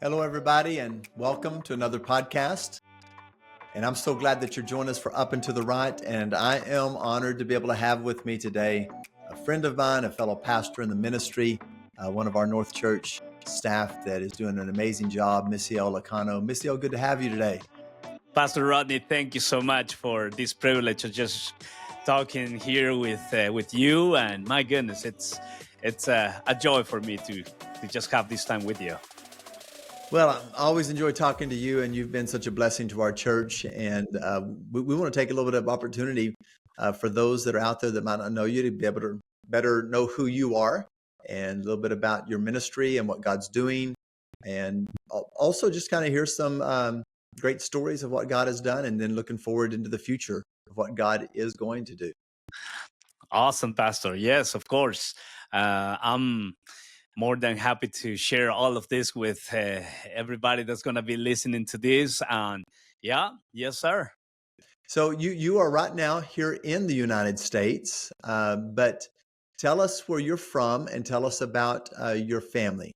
Hello, everybody, and welcome to another podcast. And I'm so glad that you're joining us for Up and to the Right. And I am honored to be able to have with me today a friend of mine, a fellow pastor in the ministry, one of our North Church staff that is doing an amazing job, Misael Lucano. Misael, good to have you today. Pastor Rodney, thank you so much for this privilege of just talking here with you. And my goodness, it's a joy for me to just have this time with you. Well, I always enjoy talking to you, and you've been such a blessing to our church. And we want to take a little bit of opportunity for those that are out there that might not know you to be able to better know who you are and a little bit about your ministry and what God's doing. And also just kind of hear some great stories of what God has done, and then looking forward into the future of what God is going to do. Awesome, Pastor. Yes, of course. I'm more than happy to share all of this with everybody that's going to be listening to this. And yeah, yes, sir. So you are right now here in the United States, but tell us where you're from and tell us about your family.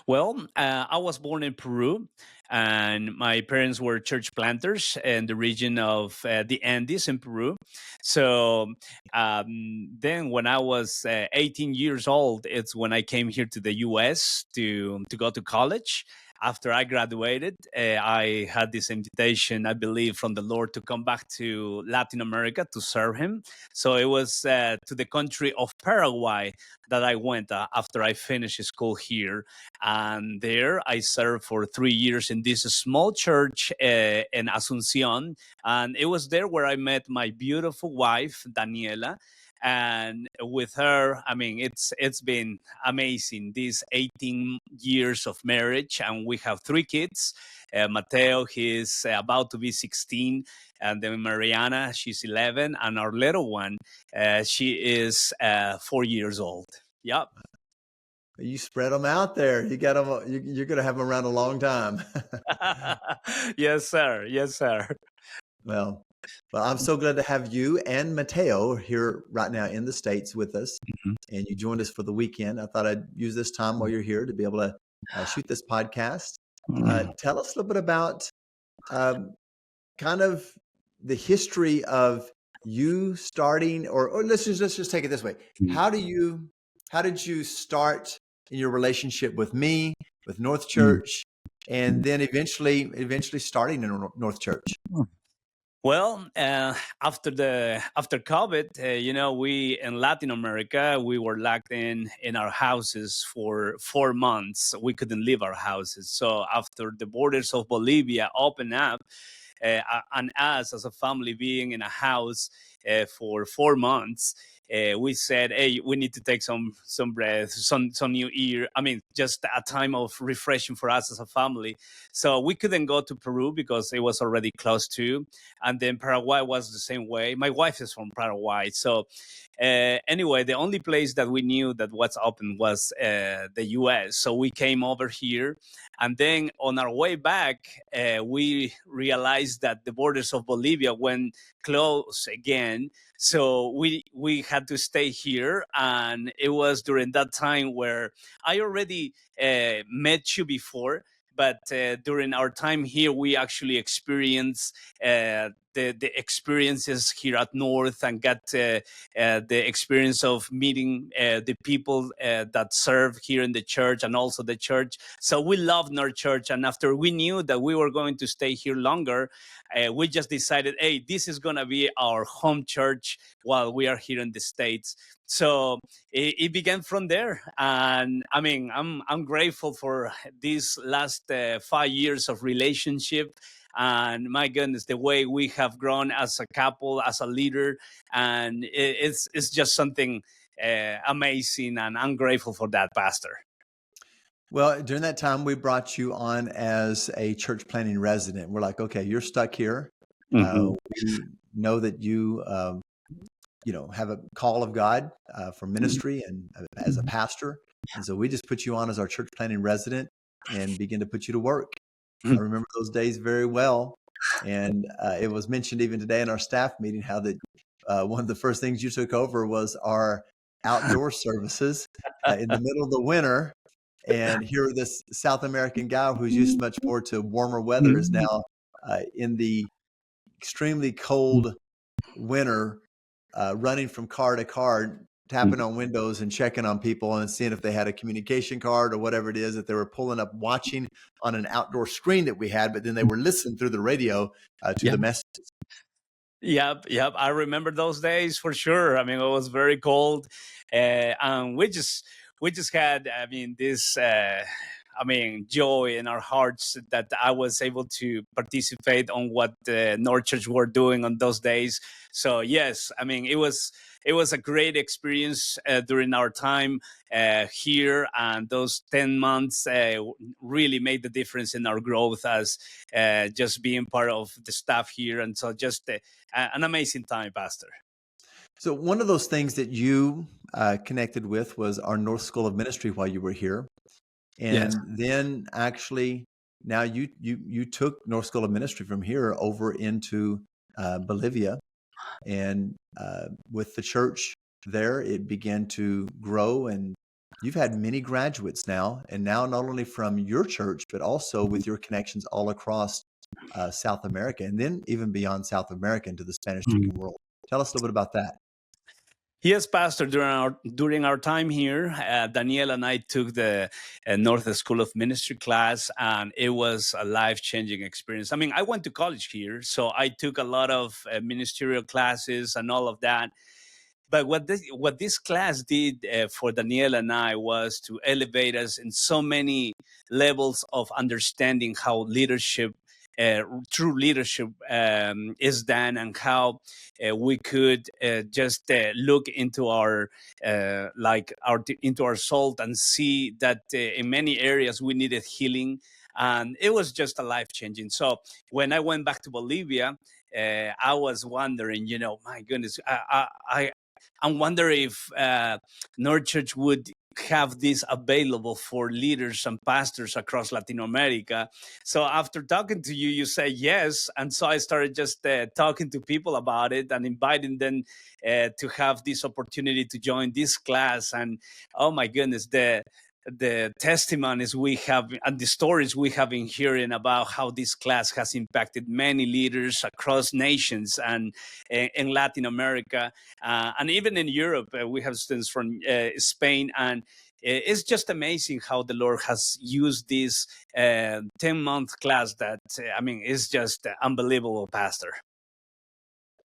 Well, I was born in Peru, and my parents were church planters in the region of the Andes in Peru. So then, when I was 18 years old, it's when I came here to the U.S. to go to college. After I graduated, I had this invitation, I believe, from the Lord to come back to Latin America to serve Him. So it was to the country of Paraguay that I went after I finished school here. And there I served for 3 years in this small church in Asuncion. And it was there where I met my beautiful wife, Daniela. And with her, I mean, it's been amazing, these 18 years of marriage. And we have 3 kids. Mateo, he's about to be 16. And then Mariana, she's 11. And our little one, she is 4 years old. Yep. You spread them out there. You got them. You're going to have them around a long time. Yes, sir. Yes, sir. Well, I'm so glad to have you and Mateo here right now in the States with us. Mhm. And you joined us for the weekend. I thought I'd use this time while you're here to be able to shoot this podcast. Tell us a little bit about kind of the history of you starting, or let's just take it this way. How did you start in your relationship with me, with North Church, and then eventually starting in North Church? Well, after COVID, we in Latin America, we were locked in our houses for 4 months. We couldn't leave our houses. So after the borders of Bolivia opened up, and us as a family being in a house for 4 months, we said, "Hey, we need to take some breath, some new year. I mean, just a time of refreshing for us as a family." So we couldn't go to Peru because it was already close to, and then Paraguay was the same way. My wife is from Paraguay, so anyway, the only place that we knew that was open was the U.S. So we came over here, and then on our way back, we realized that the borders of Bolivia went close again. So we had to stay here, and it was during that time where I already met you before. But during our time here, we actually experienced the experiences here at North, and got the experience of meeting the people that serve here in the church, and also the church. So we love North Church. And after we knew that we were going to stay here longer, we just decided, hey, this is going to be our home church while we are here in the States. So it began from there. And I mean, I'm grateful for these last 5 years of relationship. And my goodness, the way we have grown as a couple, as a leader, and it's just something amazing. And I'm grateful for that, Pastor. Well, during that time, we brought you on as a church planting resident. We're like, okay, you're stuck here. Mm-hmm. We know that you, have a call of God for ministry and as a pastor. And so we just put you on as our church planting resident and begin to put you to work. I remember those days very well. And it was mentioned even today in our staff meeting how that one of the first things you took over was our outdoor services in the middle of the winter. And here, this South American guy who's used much more to warmer weather is Mm. now in the extremely cold winter, running from car to car, tapping on windows and checking on people and seeing if they had a communication card or whatever it is that they were pulling up, watching on an outdoor screen that we had, but then they were listening through the radio to Yeah. the messages. Yep. I remember those days for sure. I mean, it was very cold, and we just had, I mean, this, I mean, joy in our hearts that I was able to participate on what the North Church were doing on those days. So yes, I mean, it was a great experience during our time here, and those 10 months really made the difference in our growth as just being part of the staff here, and so just an amazing time, Pastor. So one of those things that you connected with was our North School of Ministry while you were here. Yes. And then actually now you took North School of Ministry from here over into Bolivia. And with the church there, it began to grow. And you've had many graduates now. And now not only from your church, but also with your connections all across South America, and then even beyond South America into the Spanish-speaking world. Tell us a little bit about that. Yes, Pastor. During our time here, Daniel and I took the North School of Ministry class, and it was a life-changing experience. I mean, I went to college here, so I took a lot of ministerial classes and all of that. But what this class did for Daniel and I was to elevate us in so many levels of understanding how leadership, true leadership, is done, and how we could just look into our into our soul and see that in many areas we needed healing, and it was just a life changing. So when I went back to Bolivia, I was wondering, my goodness, I wonder if North Church would have this available for leaders and pastors across Latin America. So after talking to you, you say yes. And so I started just talking to people about it and inviting them to have this opportunity to join this class. And oh my goodness, the testimonies we have and the stories we have been hearing about how this class has impacted many leaders across nations and in Latin America, and even in Europe. We have students from Spain, and it's just amazing how the Lord has used this 10-month class that, I mean, is just unbelievable, Pastor.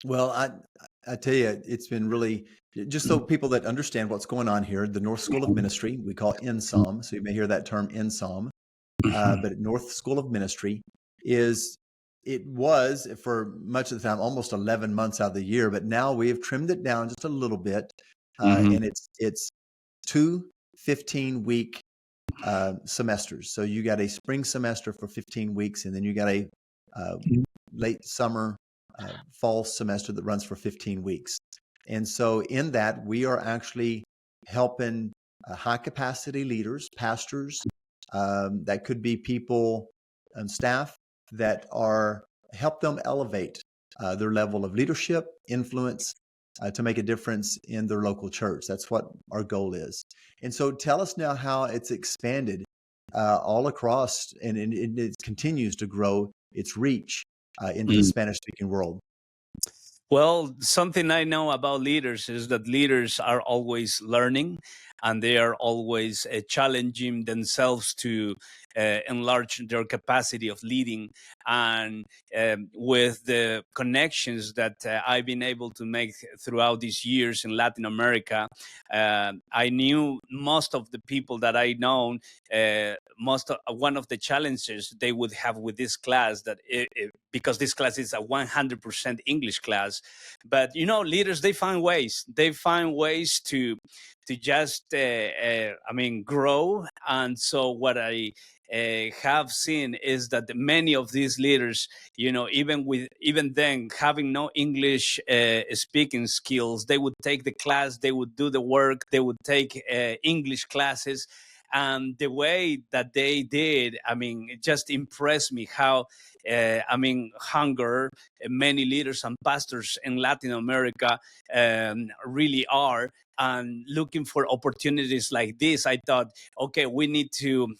Well, I tell you, it's been really, just so people that understand what's going on here, the North School of Ministry, we call INSOM, so you may hear that term INSOM, but North School of Ministry it was for much of the time, almost 11 months out of the year, but now we have trimmed it down just a little bit, and it's 2 15-week semesters. So you got a spring semester for 15 weeks, and then you got a late summer fall semester that runs for 15 weeks. And so in that, we are actually helping high capacity leaders, pastors, that could be people and staff that help them elevate their level of leadership, influence, to make a difference in their local church. That's what our goal is. And so tell us now how it's expanded all across, and it continues to grow its reach into the Spanish-speaking world. Well, something I know about leaders is that leaders are always learning, and they are always challenging themselves to enlarge their capacity of leading. And with the connections that I've been able to make throughout these years in Latin America, I knew most of the people that I know. One of the challenges they would have with this class, that because this class is a 100% English class, but leaders, they find ways to just I mean, grow. And so what I have seen is that many of these leaders, even then having no English speaking skills, they would take the class, they would do the work, they would take English classes. And the way that they did, I mean, it just impressed me how hunger. Many leaders and pastors in Latin America really are. And looking for opportunities like this, I thought, okay, we need to,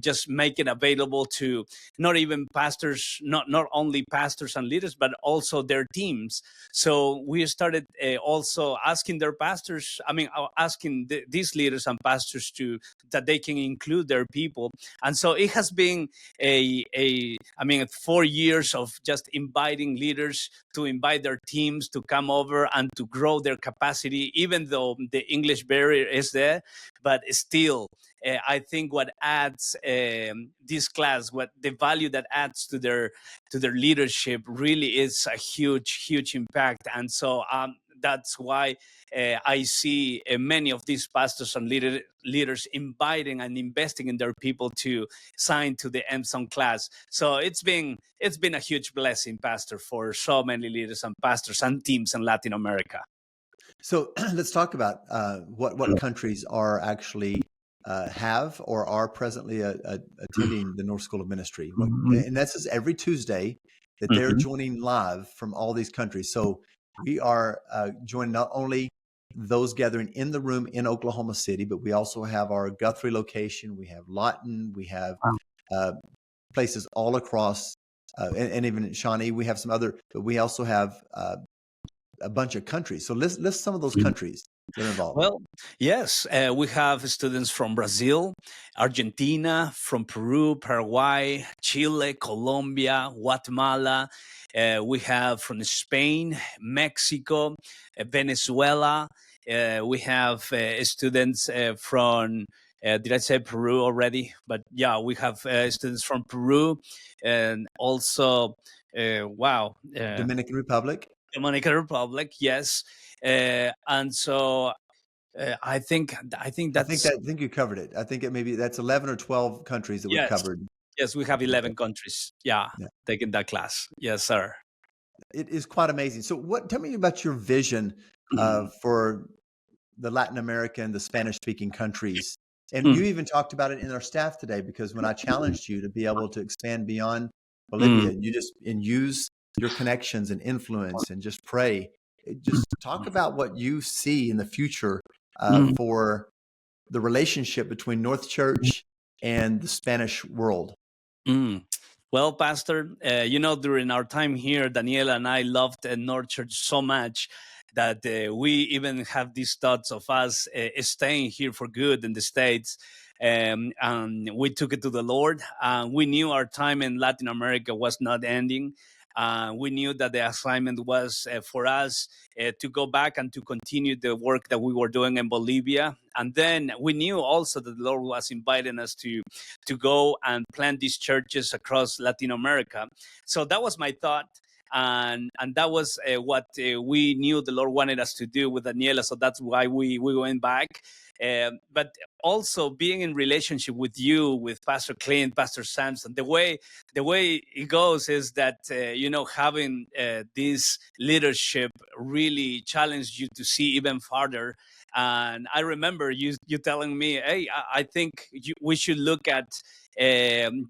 just make it available to not even pastors, not only pastors and leaders, but also their teams. So we started also asking their pastors, asking these leaders and pastors that they can include their people. And so it has been 4 years of just inviting leaders to invite their teams to come over and to grow their capacity, even though the English barrier is there. But still, I think what adds this class, what the value that adds to their leadership, really is a huge impact. And so that's why I see many of these pastors and leaders inviting and investing in their people to sign to the MSON class. So it's been a huge blessing, Pastor, for so many leaders and pastors and teams in Latin America. So let's talk about what countries are actually have or are presently attending the North School of Ministry. And that's every Tuesday that they're joining live from all these countries. So we are joining not only those gathering in the room in Oklahoma City, but we also have our Guthrie location. We have Lawton. We have places all across, and even in Shawnee, we have some other, but we also have a bunch of countries. So list some of those countries that are involved. Well, yes, we have students from Brazil, Argentina, from Peru, Paraguay, Chile, Colombia, Guatemala. We have from Spain, Mexico, Venezuela. We have students from, did I say Peru already? But yeah, we have students from Peru, and also, Dominican Republic. Dominican Republic, yes. And so I think I think you covered it. I think that's 11 or 12 countries that we've covered. Yes, we have 11 countries. Yeah, taking that class. Yes, sir. It is quite amazing. So tell me about your vision for the Latin American, the Spanish speaking countries. And you even talked about it in our staff today, because when I challenged you to be able to expand beyond Bolivia, you use your connections and influence and just pray. Just talk about what you see in the future for the relationship between North Church and the Spanish world. Well, Pastor, during our time here, Daniela and I loved North Church so much that we even have these thoughts of us staying here for good in the States. And we took it to the Lord. We knew our time in Latin America was not ending. We knew that the assignment was for us to go back and to continue the work that we were doing in Bolivia. And then we knew also that the Lord was inviting us to go and plant these churches across Latin America. So that was my thought. And that was what we knew the Lord wanted us to do with Daniela. So that's why we went back. But also being in relationship with you, with Pastor Clint, Pastor Samson, the way it goes is that having this leadership really challenged you to see even farther. And I remember you telling me, hey, I think we should look at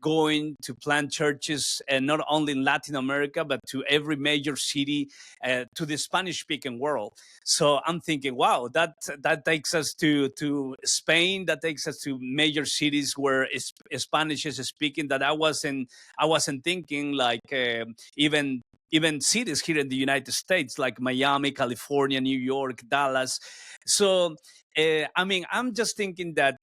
going to plant churches, not only in Latin America, but to every major city, to the Spanish-speaking world. So I'm thinking, wow, that takes us to Spain. That takes us to major cities where Spanish is speaking. That I wasn't thinking, like even cities here in the United States, like Miami, California, New York, Dallas. So I'm just thinking that.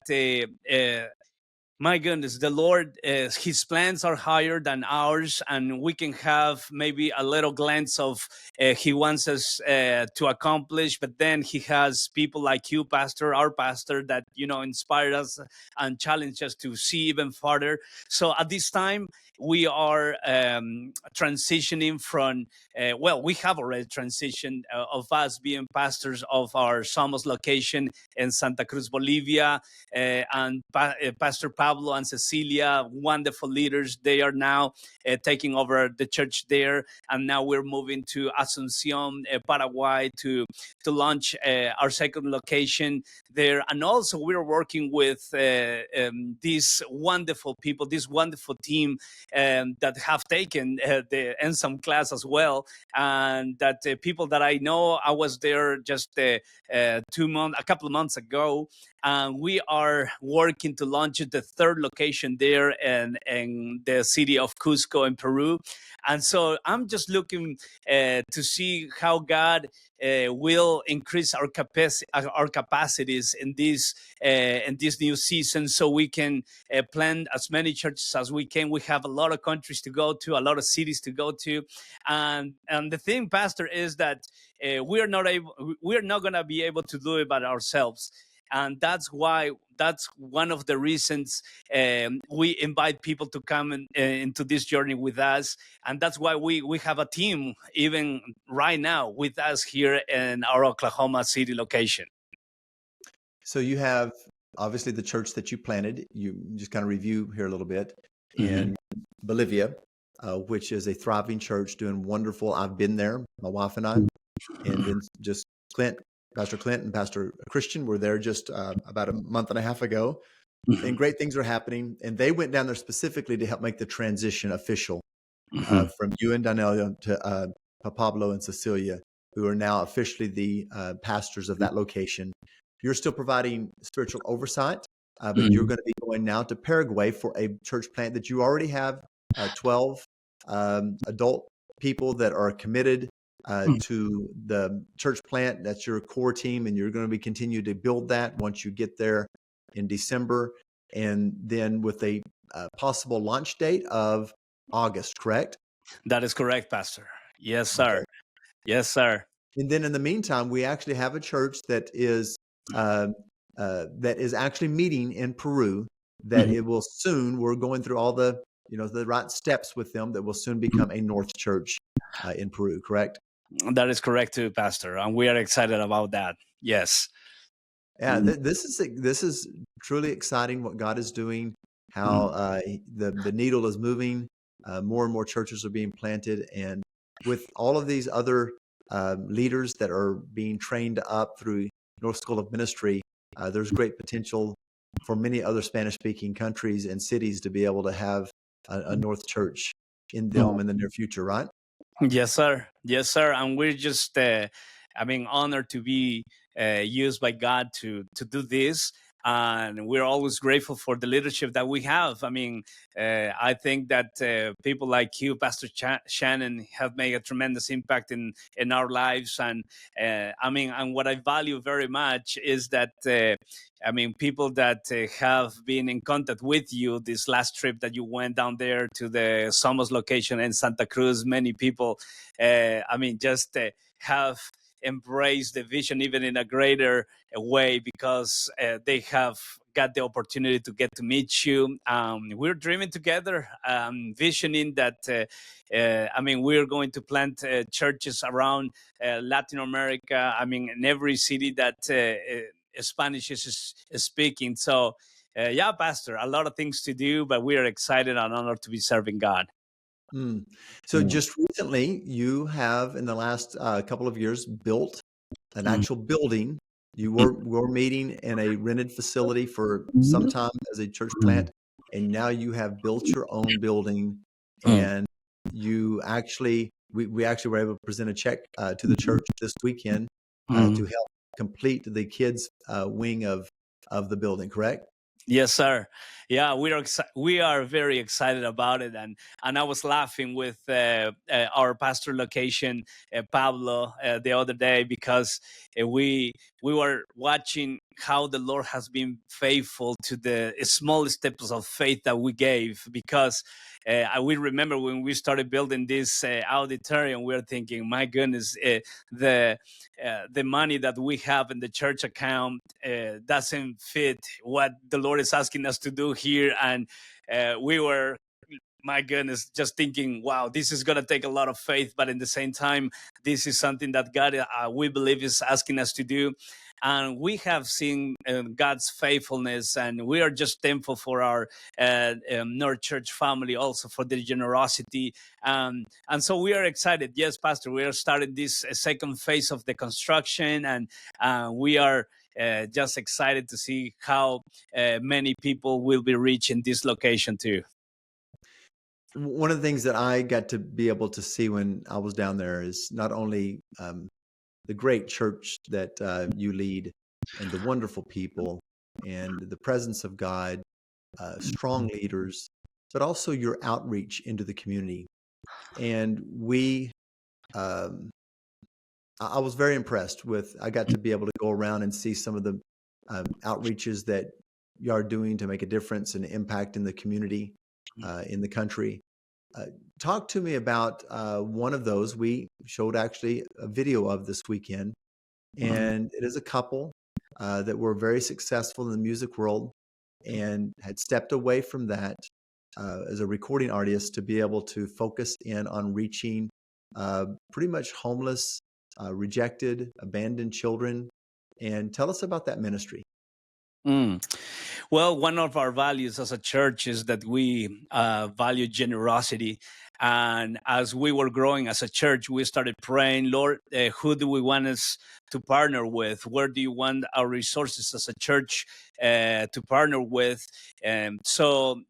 My goodness, the Lord, his plans are higher than ours, and we can have maybe a little glance of he wants us to accomplish, but then he has people like you, Pastor, our pastor, that, inspired us and challenge us to see even farther. So at this time, we are transitioning from, we have already transitioned of us being pastors of our Somos location in Santa Cruz, Bolivia, and Pastor Pablo and Cecilia, wonderful leaders. They are now taking over the church there, and now we're moving to Asuncion, Paraguay, to launch our second location there. And also, we're working with these wonderful people, this wonderful team that have taken the ensemble class as well, and that people that I know. I was there just a couple of months ago, and we are working to launch the third location there in the city of Cusco in Peru. And so I'm just looking to see how God will increase our capacities in this new season, so we can plant as many churches as we can. We have a lot of countries to go to, a lot of cities to go to, and the thing, Pastor, is that we're not going to be able to do it by ourselves. And that's one of the reasons we invite people to come into this journey with us. And that's why we have a team even right now with us here in our Oklahoma City location. So you have obviously the church that you planted. You just kind of review here a little bit in Bolivia, which is a thriving church doing wonderful. I've been there, my wife and I, and then just Pastor Clint and Pastor Christian were there just about a month and a half ago, and great things are happening. And they went down there specifically to help make the transition official from you and Daniela to Pablo and Cecilia, who are now officially the pastors of that location. You're still providing spiritual oversight, but you're going to be going now to Paraguay for a church plant that you already have 12 adult people that are committed to the church plant. That's your core team, and you're going to be continue to build that once you get there in December, and then with a possible launch date of August, correct? That is correct, Pastor. Yes, sir. Okay. Yes, sir. And then in the meantime, we actually have a church that is actually meeting in Peru. That it will soon. We're going through all the the right steps with them. That will soon become a North Church in Peru. Correct? That is correct too, Pastor, and we are excited about that. Yes. Yeah, this is truly exciting what God is doing. How the needle is moving. More and more churches are being planted, and with all of these other leaders that are being trained up through North School of Ministry, there's great potential for many other Spanish-speaking countries and cities to be able to have a North Church in them in the near future, right? Yes, sir. Yes, sir. And we're just, honored to be used by God to do this. And we're always grateful for the leadership that we have. I think that people like you, Pastor Shannon, have made a tremendous impact in our lives. And and what I value very much is that people that have been in contact with you this last trip that you went down there to the Somos location in Santa Cruz. Many people, have embraced the vision even in a greater way, because they have got the opportunity to get to meet you. We're dreaming together, visioning that we're going to plant churches around Latin America. In every city that Spanish is speaking. So yeah, Pastor, a lot of things to do, but we are excited and honored to be serving God. So just recently, you have in the last couple of years built an actual building. You were meeting in a rented facility for some time as a church plant, and now you have built your own building. And you actually, we actually were able to present a check to the church this weekend to help complete the kids' wing of the building. Correct? Yes, sir. Yeah, we are very excited about it, and I was laughing with our pastor location, Pablo, the other day, because we were watching how the Lord has been faithful to the small steps of faith that we gave. Because we remember when we started building this auditorium, we were thinking, my goodness, the money that we have in the church account doesn't fit what the Lord is asking us to do here. And we were, my goodness, just thinking, wow, this is going to take a lot of faith. But in the same time, this is something that God, we believe, is asking us to do. and we have seen God's faithfulness, and we are just thankful for our North Church family, also for their generosity. And so we are excited. Yes, Pastor, we are starting this second phase of the construction, and we are just excited to see how many people will be reaching this location too. One of the things that I got to be able to see when I was down there is not only the great church that you lead and the wonderful people and the presence of God, strong leaders, but also your outreach into the community. And um, I was very impressed with, I got to be able to go around and see some of the outreaches that you are doing to make a difference and impact in the community, in the country. Talk to me about one of those. We showed actually a video of this weekend, and it is a couple that were very successful in the music world and had stepped away from that as a recording artist to be able to focus in on reaching pretty much homeless, rejected, abandoned children. And tell us about that ministry. Mm. Well, one of our values as a church is that we value generosity. And as we were growing as a church, we started praying, Lord, who do we want us to partner with? Where do you want our resources as a church to partner with? And so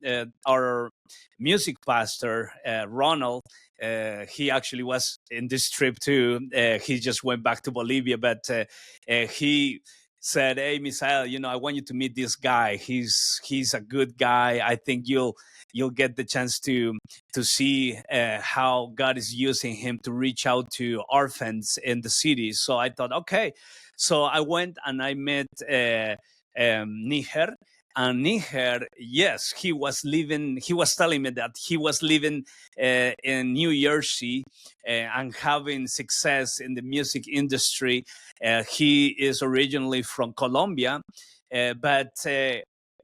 our music pastor, Ronald, he actually was in this trip too. He just went back to Bolivia, but he said, "Hey, Misael, I want you to meet this guy. He's a good guy. I think you'll get the chance to see how God is using him to reach out to orphans in the city." So I thought, okay. So I went and I met Niger. And Niger, yes, he was living. He was telling me that he was living in New Jersey and having success in the music industry. He is originally from Colombia, but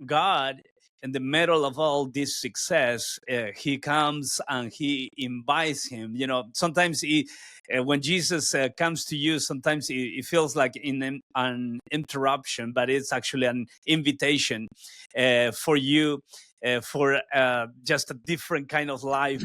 God, in the middle of all this success, he comes and he invites him. Sometimes when Jesus comes to you, sometimes it feels like an interruption, but it's actually an invitation for you for just a different kind of life.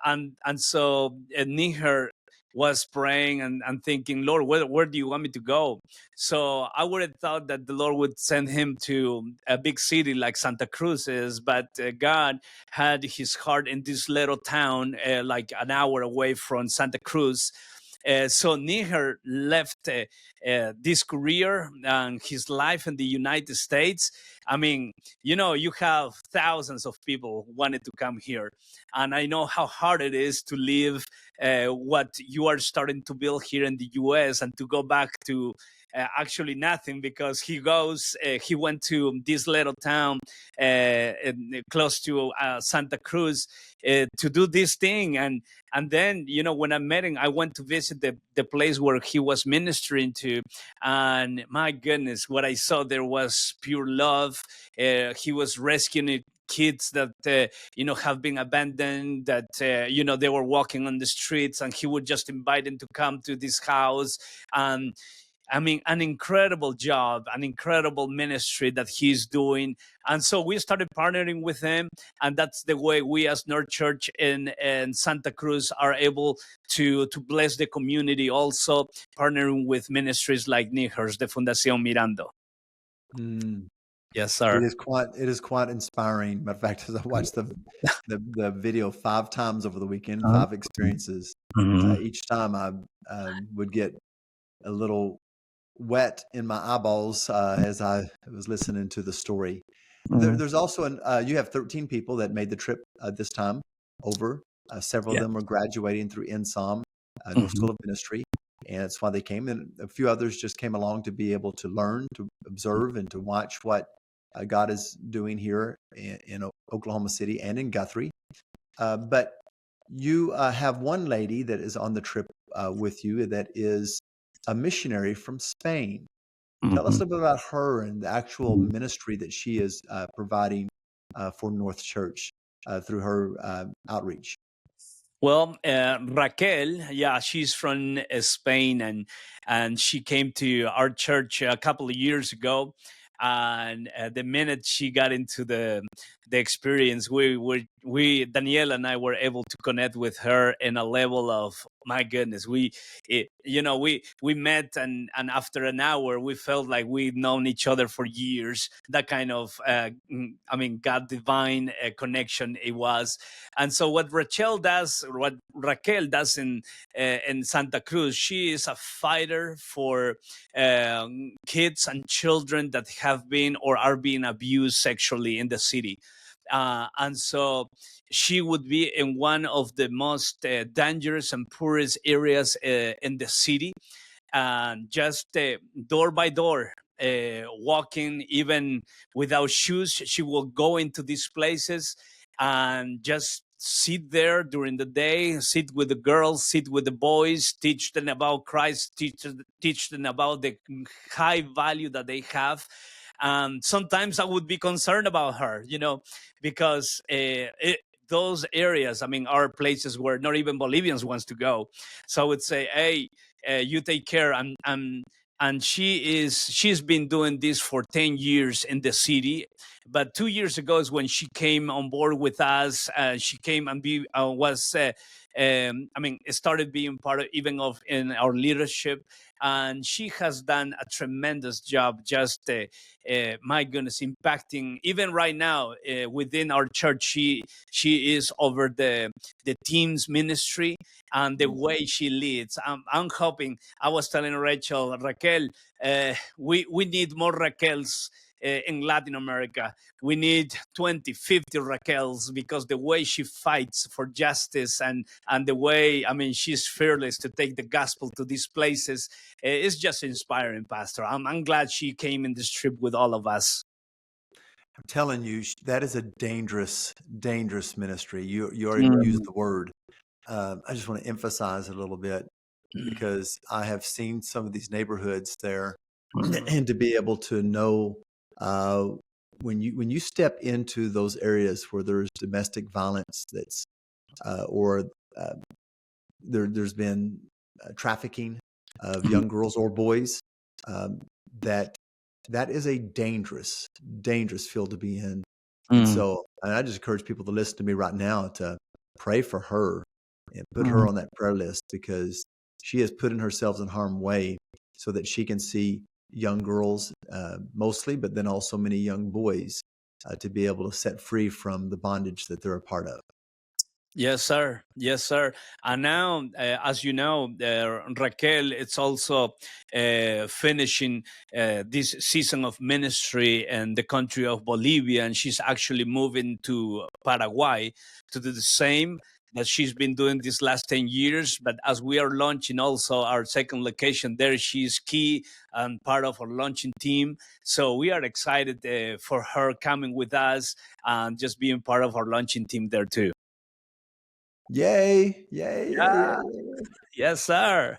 And so Niher was praying and thinking, Lord, where do you want me to go? So I would have thought that the Lord would send him to a big city like Santa Cruz is, but God had his heart in this little town, like an hour away from Santa Cruz. So Niger left this career and his life in the United States. I mean, you have thousands of people wanting to come here. And I know how hard it is to leave what you are starting to build here in the US and to go back to actually nothing, because he went to this little town close to Santa Cruz to do this thing. And then, when I met him, I went to visit the place where he was ministering to. And my goodness, what I saw there was pure love. He was rescuing kids that have been abandoned, that they were walking on the streets, and he would just invite them to come to this house. And I mean, an incredible job, an incredible ministry that he's doing. And so we started partnering with him. And that's the way we as North Church in Santa Cruz are able to bless the community, also partnering with ministries like Niger's, the Fundación Mirando. Mm. Yes, sir. It is quite inspiring. Matter of fact, as I watched the video 5 times over the weekend, 5 experiences, each time I would get a little wet in my eyeballs as I was listening to the story. There's also you have 13 people that made the trip this time over. Several of them are graduating through INSOM, North School of Ministry, and that's why they came. And a few others just came along to be able to learn, to observe, and to watch what God is doing here in Oklahoma City and in Guthrie. But you have one lady that is on the trip with you that is a missionary from Spain. Tell us a bit about her and the actual ministry that she is providing for North Church through her outreach. Well, Raquel, yeah, she's from Spain, and she came to our church a couple of years ago. And the minute she got into the experience, we Danielle and I were able to connect with her in a level of, my goodness, we met, and after an hour we felt like we'd known each other for years. That kind of God divine connection it was. And so what Raquel does in Santa Cruz, she is a fighter for kids and children that have been or are being abused sexually in the city. And so she would be in one of the most dangerous and poorest areas in the city, and just door by door, walking even without shoes. She will go into these places and just sit there during the day, sit with the girls, sit with the boys, teach them about Christ, teach them about the high value that they have. Sometimes I would be concerned about her, because those areas, are places where not even Bolivians wants to go. So I would say, hey, you take care. And she's been doing this for 10 years in the city. But 2 years ago is when she came on board with us. She came and started being part of even of in our leadership. And she has done a tremendous job, just my goodness, impacting even right now within our church. She is over the teams ministry, and the way she leads. I'm hoping. I was telling Raquel, we need more Raquels in Latin America. We need 20, 50 Raquels, because the way she fights for justice, and the way, she's fearless to take the gospel to these places, is just inspiring, Pastor. I'm glad she came in this trip with all of us. I'm telling you, that is a dangerous, dangerous ministry. You already used the word. I just want to emphasize it a little bit, because I have seen some of these neighborhoods there, and to be able to know when you step into those areas where there's domestic violence, that's or there's been trafficking of young girls or boys, um, that is a dangerous, dangerous field to be in. And so I just encourage people to listen to me right now to pray for her and put her on that prayer list, because she is putting herself in harm's way so that she can see young girls mostly, but then also many young boys to be able to set free from the bondage that they're a part of. Yes, sir. Yes, sir. And now, as you know, Raquel, it's also finishing this season of ministry in the country of Bolivia, and she's actually moving to Paraguay to do the same that she's been doing these last 10 years. But as we are launching also our second location there, she's key and part of our launching team. So we are excited for her coming with us and just being part of our launching team there too. Yay, yay, Yeah. yay, yay. Yes, sir.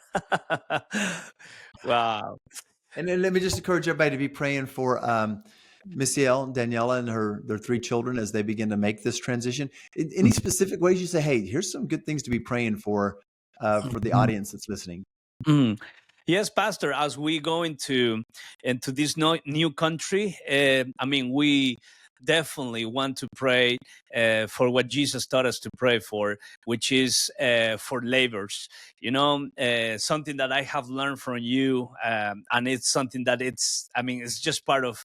Wow. And then let me just encourage everybody to be praying for Misael, Daniela, and their three children as they begin to make this transition. Any specific ways you say, hey, here's some good things to be praying for the audience that's listening? Mm. Yes, Pastor. As we go into this new country, we definitely want to pray for what Jesus taught us to pray for, which is for labors. Something that I have learned from you, and it's something that it's just part of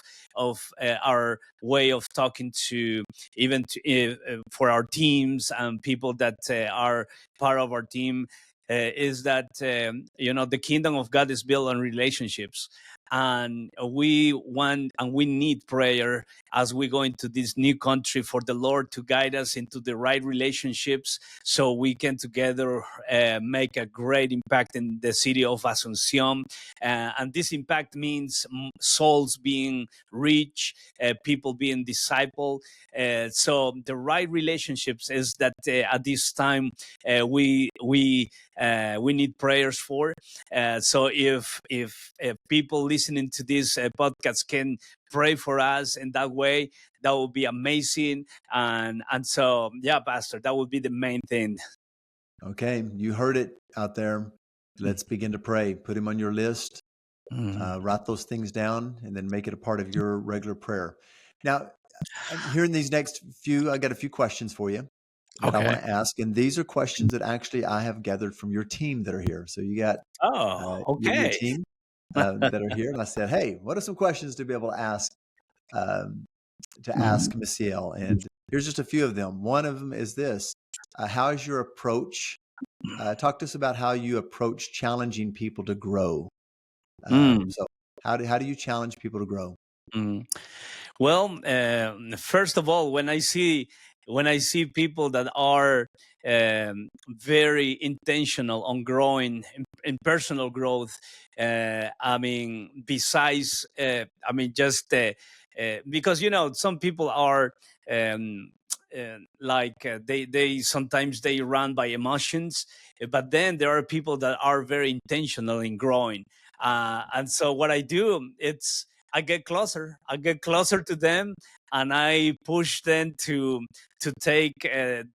our way of talking to even for our teams and people that are part of our team. Is that the kingdom of God is built on relationships, and we want and we need prayer as we go into this new country for the Lord to guide us into the right relationships, so we can together make a great impact in the city of Asuncion. And this impact means souls being reached, people being discipled. So the right relationships is that at this time we need prayers for. So if people listening to this podcast can pray for us in that way, that would be amazing. And so, yeah, Pastor, that would be the main thing. Okay, you heard it out there. Let's begin to pray. Put him on your list. Mm. Write those things down, and then make it a part of your regular prayer. Now, here in these next few, I got a few questions for you that I want Okay. to ask, and these are questions that actually I have gathered from your team that are here. So you got Oh, your okay. team that are here, and I said, "Hey, what are some questions to be able um, to ask Mhm. Misael?" And here's just a few of them. One of them is this: how is your approach? Talk to us about how you approach challenging people to grow. Mm. So, how do you challenge people to grow? Mm. Well, first of all, when I see people that are very intentional on growing in personal growth, I mean, besides, I mean, just because some people are. Um, they sometimes they run by emotions, but then there are people that are very intentional in growing, and so what I do, it's I get closer to them, and I push them to take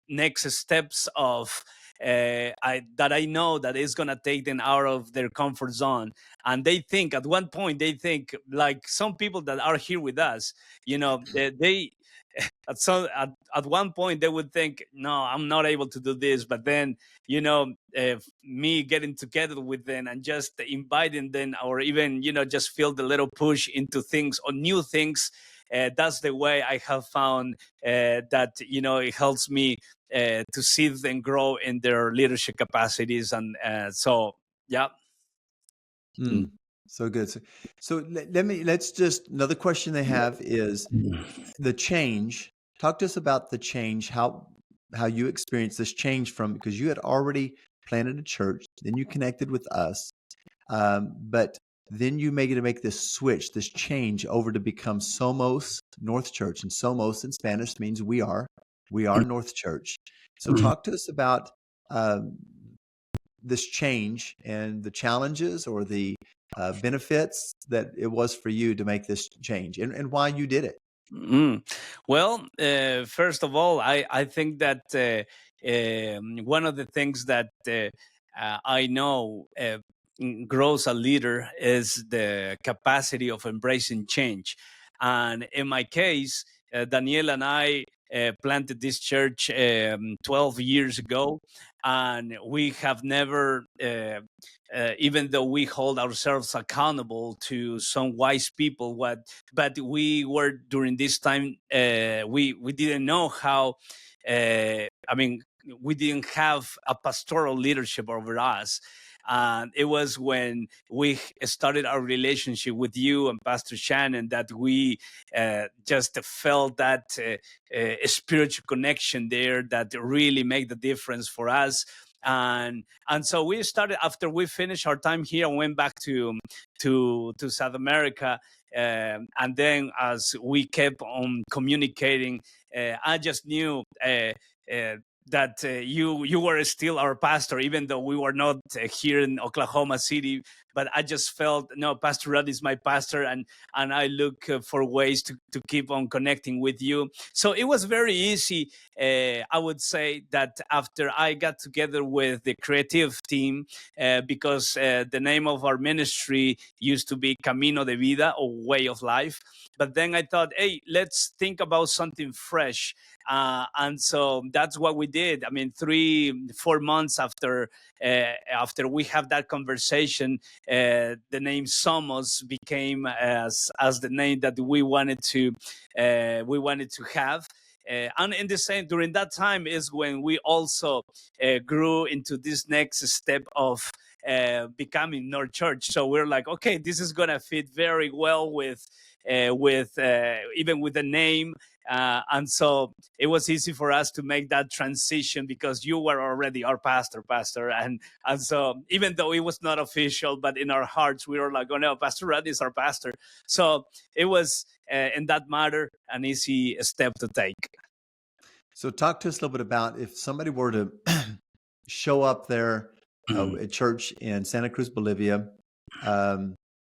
next steps of that I know that is gonna take them out of their comfort zone. And they think at one point they think like some people that are here with us, they at one point they would think, no, I'm not able to do this, but then me getting together with them and just inviting them, or even just feel the little push into things or new things, that's the way I have found that it helps me to see them grow in their leadership capacities. And so yeah. Mm. Mm, so good. So let's just another question they have is the change. Talk to us about the change. How you experienced this change from because you had already planted a church, then you connected with us, but then you made to make this switch, this change over to become Somos North Church, and Somos in Spanish means we are North Church. So Mhm. talk to us about um, this change and the challenges or the benefits that it was for you to make this change and why you did it. Mm. Well, first of all, I think that one of the things that I know grows a leader is the capacity of embracing change. And in my case, Daniel and I planted this church 12 years ago, and we have never, even though we hold ourselves accountable to some wise people, but we were during this time, we didn't know how, I mean, we didn't have a pastoral leadership over us. And it was when we started our relationship with you and Pastor Shannon that we just felt that spiritual connection there that really made the difference for us. And so we started, after we finished our time here and went back to South America. And then as we kept on communicating, I just knew uh, that you were still our pastor, even though we were not here in Oklahoma City. But I just felt, no, Pastor Rodney is my pastor, and I look for ways to keep on connecting with you. So it was very easy. I would say that after I got together with the creative team, because the name of our ministry used to be Camino de Vida, or Way of Life. But then I thought, hey, let's think about something fresh. And so that's what we did. I mean, 4 months after we have that conversation, the name Somos became as the name that we wanted to have. And in the same during that time is when we also grew into this next step of becoming North Church. So we're like, okay, this is gonna fit very well with even with the name. And so it was easy for us to make that transition because you were already our pastor, and so even though it was not official, but in our hearts we were like, oh no, Pastor Rodney is our pastor. So it was in that matter an easy step to take. So talk to us a little bit about if somebody were to show up there at church in Santa Cruz, Bolivia,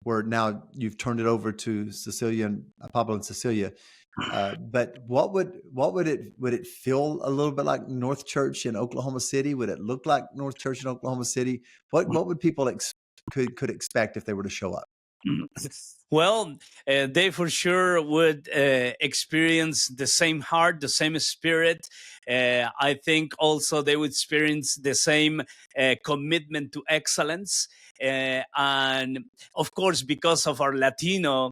where now you've turned it over to Cecilia and Pablo and Cecilia. But would it feel a little bit like North Church in Oklahoma City? Would it look like North Church in Oklahoma City? What would people could expect if they were to show up? Well, they for sure would experience the same heart, the same spirit. I think also they would experience the same commitment to excellence. And of course, because of our Latino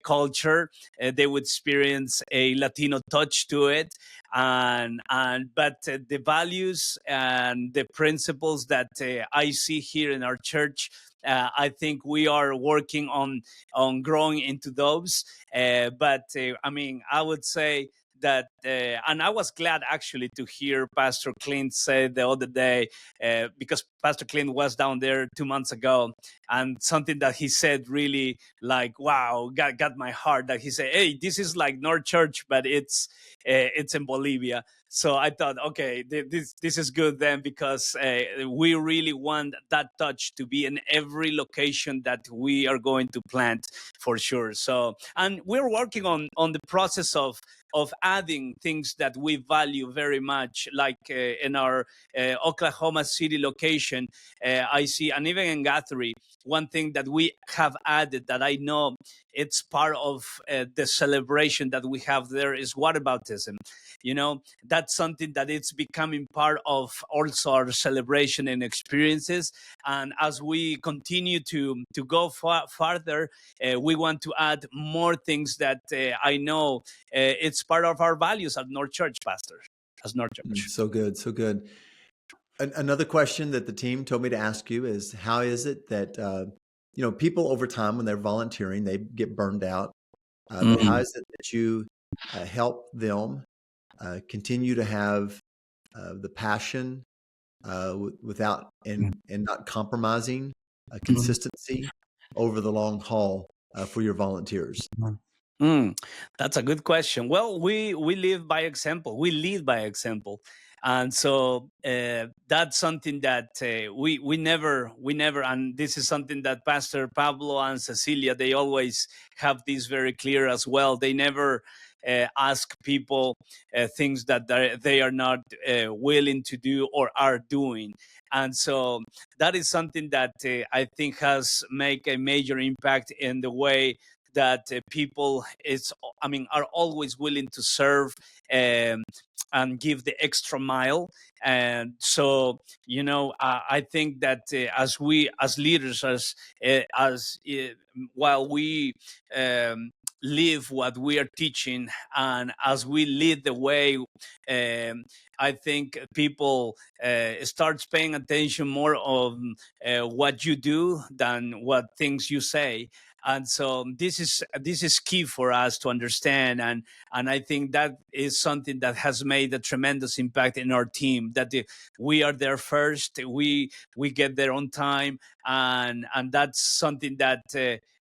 culture, they would experience a Latino touch to it. But the values and the principles that I see here in our church, I think we are working on growing into those. I mean, I would say that, and I was glad actually to hear Pastor Clint say the other day, because Pastor Clint was down there 2 months ago, and something that he said really like, wow, got my heart. That he said, "Hey, this is like North Church, but it's in Bolivia." So I thought, okay, this is good then, because we really want that touch to be in every location that we are going to plant, for sure. So, and we're working on the process of adding things that we value very much, like in our Oklahoma City location. I see, and even in Guthrie, one thing that we have added that I know it's part of the celebration that we have there is water baptism. You know, that's something that it's becoming part of also our celebration and experiences. And as we continue to go farther, we want to add more things that I know it's part of our values at North Church, Pastor, as North Church. So good, so good. Another question that the team told me to ask you is, how is it that people over time when they're volunteering, they get burned out, but how is it that you help them continue to have the passion without and not compromising consistency over the long haul for your volunteers? That's a good question. Well, we live by example. We lead by example, and so that's something that we never. And this is something that Pastor Pablo and Cecilia, they always have this very clear as well. They never ask people things that they are not willing to do or are doing. And so that is something that I think has made a major impact in the way that people are always willing to serve, and give the extra mile. And so, I think that as we, as leaders, as while we live what we are teaching, and as we lead the way, I think people starts paying attention more on what you do than what things you say. And so this is key for us to understand, and I think that is something that has made a tremendous impact in our team, that we are there first, we get there on time, and that's something that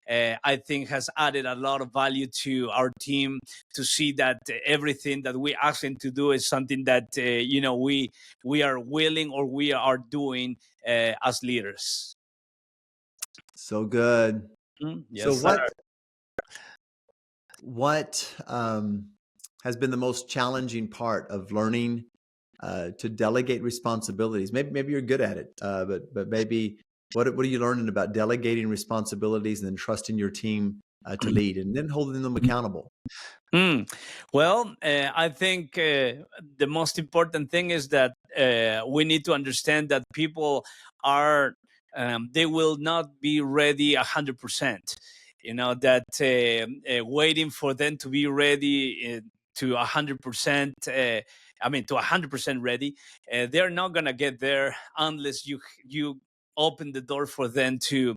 I think has added a lot of value to our team, to see that everything that we ask them to do is something that we are willing, or we are doing as leaders. So good. Yes, So sir. what has been the most challenging part of learning to delegate responsibilities? Maybe you're good at it, but maybe what are you learning about delegating responsibilities and then trusting your team to lead, and then holding them accountable? Well, I think the most important thing is that we need to understand that people are, they will not be ready 100%. That waiting for them to be ready to 100%. To 100% ready, they're not gonna get there unless you open the door for them to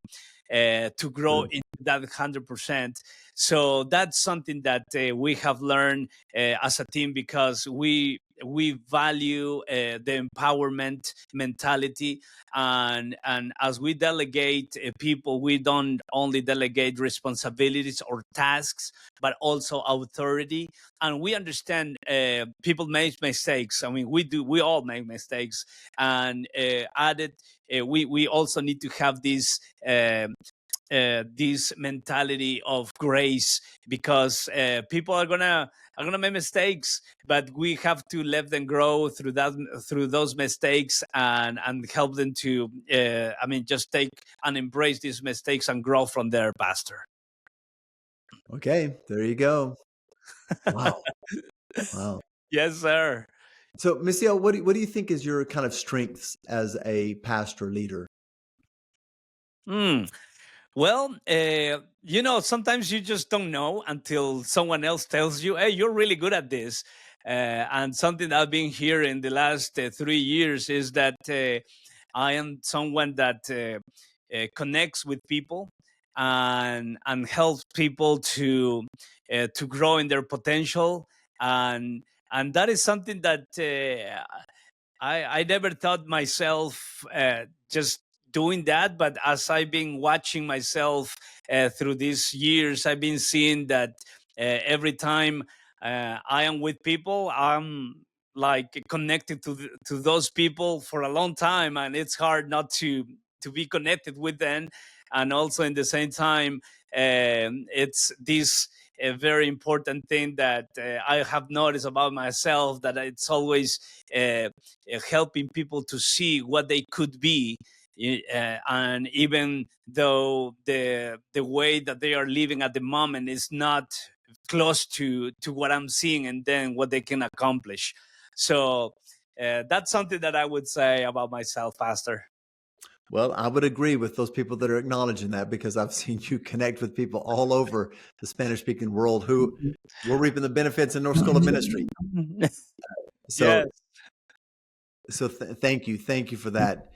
grow into that 100%. So that's something that we have learned as a team, because we value the empowerment mentality, and as we delegate people, we don't only delegate responsibilities or tasks, but also authority. And we understand people make mistakes. We all make mistakes, and we also need to have this this mentality of grace, because people are gonna make mistakes, but we have to let them grow through those mistakes, and help them to just take and embrace these mistakes and grow from there, Pastor. Okay, there you go. Wow. Wow. Yes, sir. So, Misael, what do you think is your kind of strengths as a pastor leader? Hmm. Well, sometimes you just don't know until someone else tells you, "Hey, you're really good at this." And something that I've been hearing the last 3 years is that I am someone that connects with people and helps people to grow in their potential, and that is something that I never thought myself just doing that, but as I've been watching myself through these years, I've been seeing that every time I am with people, I'm like connected to those people for a long time, and it's hard not to be connected with them. And also in the same time, it's this a very important thing that I have noticed about myself, that it's always helping people to see what they could be. And even though the way that they are living at the moment is not close to what I'm seeing and then what they can accomplish. So that's something that I would say about myself, Pastor. Well, I would agree with those people that are acknowledging that, because I've seen you connect with people all over the Spanish-speaking world who were reaping the benefits in North School of Ministry. Yes. So, thank you for that,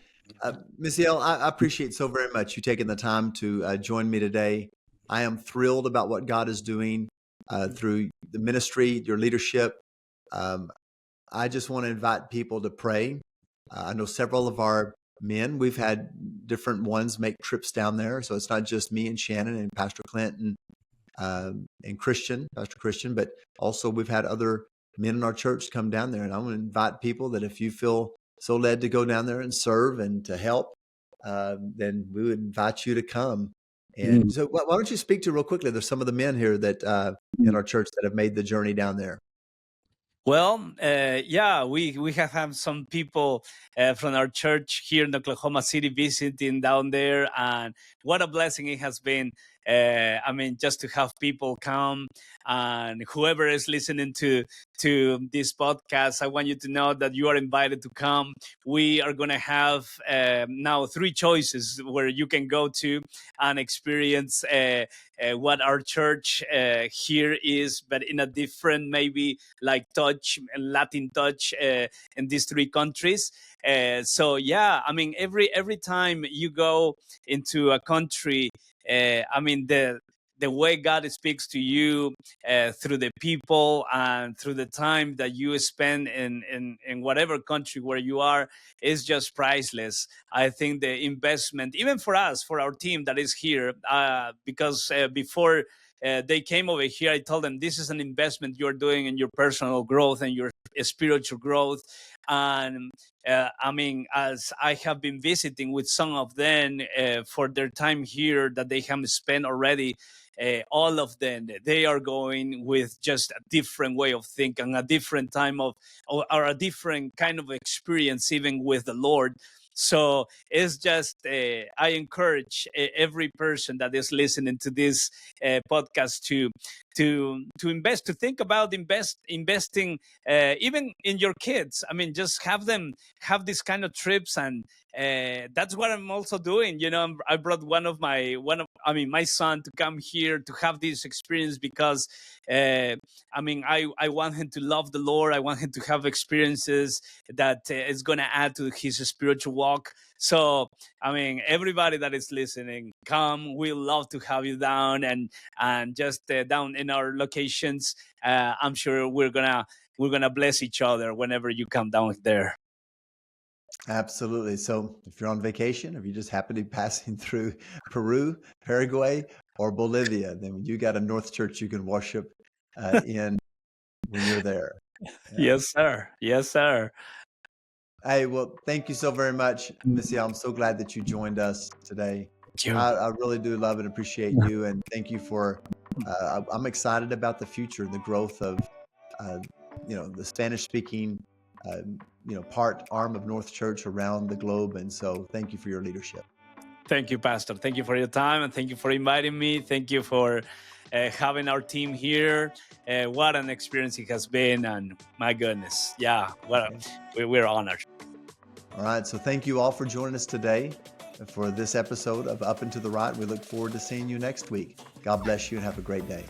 Misael. I appreciate so very much you taking the time to join me today. I am thrilled about what God is doing through the ministry, your leadership. Um, I just want to invite people to pray. I know several of our men, we've had different ones make trips down there. So it's not just me and Shannon and Pastor Clinton and Pastor Christian, but also we've had other men in our church come down there. And I want to invite people that if you feel so led to go down there and serve and to help, then we would invite you to come. And so why don't you speak to real quickly? There's some of the men here that in our church that have made the journey down there. Well, yeah, we have had some people from our church here in Oklahoma City visiting down there, and what a blessing it has been. Just to have people come, and whoever is listening to this podcast, I want you to know that you are invited to come. We are going to have now 3 choices where you can go to and experience what our church here is, but in a different, maybe like touch, Latin touch, in these 3 countries. So yeah, every time you go into a country, the way God speaks to you through the people and through the time that you spend in whatever country where you are, is just priceless. I think the investment, even for us, for our team that is here, because before they came over here, I told them this is an investment you're doing in your personal growth and your spiritual growth. And as I have been visiting with some of them for their time here that they have spent already, all of them, they are going with just a different way of thinking, a different time of, or a different kind of experience, even with the Lord. So it's just, I encourage every person that is listening to this podcast to invest, to think about investing even in your kids. Just have them have these kind of trips, and that's what I'm also doing. I brought my son to come here to have this experience, because I want him to love the Lord. I want him to have experiences that is going to add to his spiritual walk. So everybody that is listening, come. We love to have you down, and just down in our locations. I'm sure we're gonna bless each other whenever you come down there. Absolutely. So if you're on vacation, if you just happen to be passing through Peru, Paraguay, or Bolivia, then you got a North Church you can worship in when you're there. Yeah. Yes, sir. Yes, sir. Hey, well, thank you so very much, Missy. I'm so glad that you joined us today. You. I really do love and appreciate you, and thank you for. I'm excited about the future, the growth of, uh, the Spanish-speaking, uh, part arm of North Church around the globe, and so thank you for your leadership. Thank you, Pastor. Thank you for your time, and thank you for inviting me. Thank you for having our team here. What an experience it has been, and my goodness, yeah, Okay. we're honored. All right, so thank you all for joining us today for this episode of Up and to the Right. We look forward to seeing you next week. God bless you and have a great day.